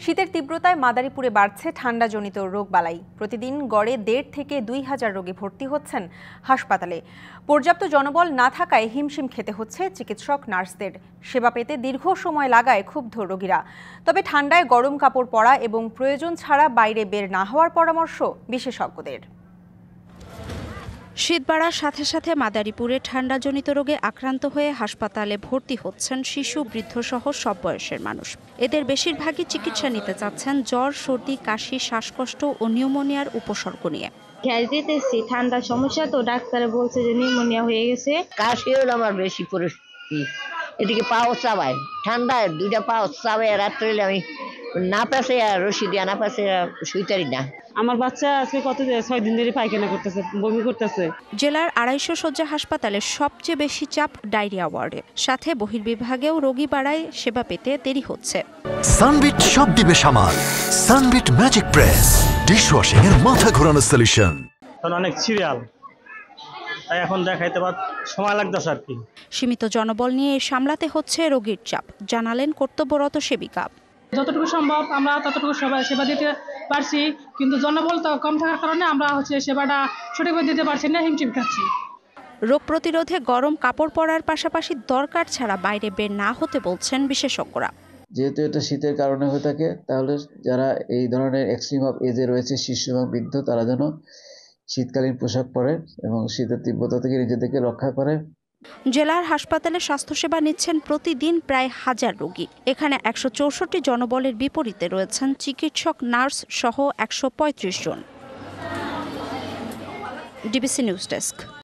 শীতের তীব্রতায় মাদারীপুরে বাড়ছে ঠান্ডাজনিত রোগবালাই। প্রতিদিন গড়ে ১.৫ থেকে ২,০০০ রোগী ভর্তি হচ্ছেন হাসপাতালে। পর্যাপ্ত জনবল না থাকায় হিমশিম খেতে হচ্ছে চিকিৎসক নার্সদের। সেবা পেতে দীর্ঘ সময় লাগায় ক্ষুব্ধ রোগীরা। তবে ঠান্ডায় গরম কাপড় পরা এবং প্রয়োজন ছাড়া বাইরে বের না হওয়ার পরামর্শ বিশেষজ্ঞদের। শীত বাড়ার সাথে সাথে মাদারীপুরে ঠান্ডাজনিত রোগে আক্রান্ত হয়ে হাসপাতালে ভর্তি হচ্ছেন শিশু, বৃদ্ধসহ সব বয়সের মানুষ। এদের বেশিরভাগই চিকিৎসা নিতে চাচ্ছেন জ্বর, সর্দি, কাশি, শ্বাসকষ্ট ও নিউমোনিয়ার উপসর্গ নিয়ে। গ্যাস দিতেছি, ঠান্ডার সমস্যা তো, ডাক্তারে বলছে যে নিউমোনিয়া হয়ে গেছে। কাশি হলো আমার বেশি পরিস্থিতি, এদিকে পাও চাবায়, ঠান্ডায় দুইটা পাও চাবায় রাত্রে আমি না পাশে রশি দিয়া না পাশে শুইতারি না। আমার বাচ্চা আজকে 6 দিন ধরে পায়খানা করতেছে, বমি করতেছে। জেলার ২৫০ শয্যা হাসপাতালে সবচেয়ে বেশি চাপ ডায়রিয়া ওয়ার্ডে, সাথে বহির্বিভাগেও রোগী বাড়ায় সেবা পেতে দেরি হচ্ছে। সানবিট সব দিবে সামাল। সানবিট ম্যাজিক প্রেস ডিশওয়াশিং এর মাথা ঘোরানো সলিউশন। অনেক সিরিয়াল, তাই এখন দেখাইতে সময় লাগতেছে আর কি। সীমিত জনবল নিয়ে সামলাতে হচ্ছে রোগীর চাপ, জানালেন কর্তব্যরত সেবিকা। যতটুকু সম্ভব আমরা ততটুকু সেবা দিতে পারছি, কিন্তু জনবল তো কম থাকার কারণে আমরা সেবাটা সঠিকভাবে দিতে পারছি না, হিমশিম খাচ্ছি। রোগ প্রতিরোধে গরম কাপড় পরার পাশাপাশি দরকার ছাড়া বাইরে বের না হতে বলছেন বিশেষজ্ঞরা। যেহেতু এটা শীতের কারণে হয়ে থাকে, তাহলে যারা এই ধরনের এক্সট্রিম অফ এজে রয়েছে, শিশু এবং বৃদ্ধ, তারা যেন শীতকালীন পোশাক পরে এবং শীতের তীব্রতা থেকে নিজেদেরকে রক্ষা করে। জেলার হাসপাতালে স্বাস্থ্যসেবা নিচ্ছেন প্রতিদিন প্রায় ১,০০০ রোগী। এখানে ১৬৪ জনবলের বিপরীতে রয়েছেন চিকিৎসক, নার্স সহ ১৩৫ জন। DBC news desk.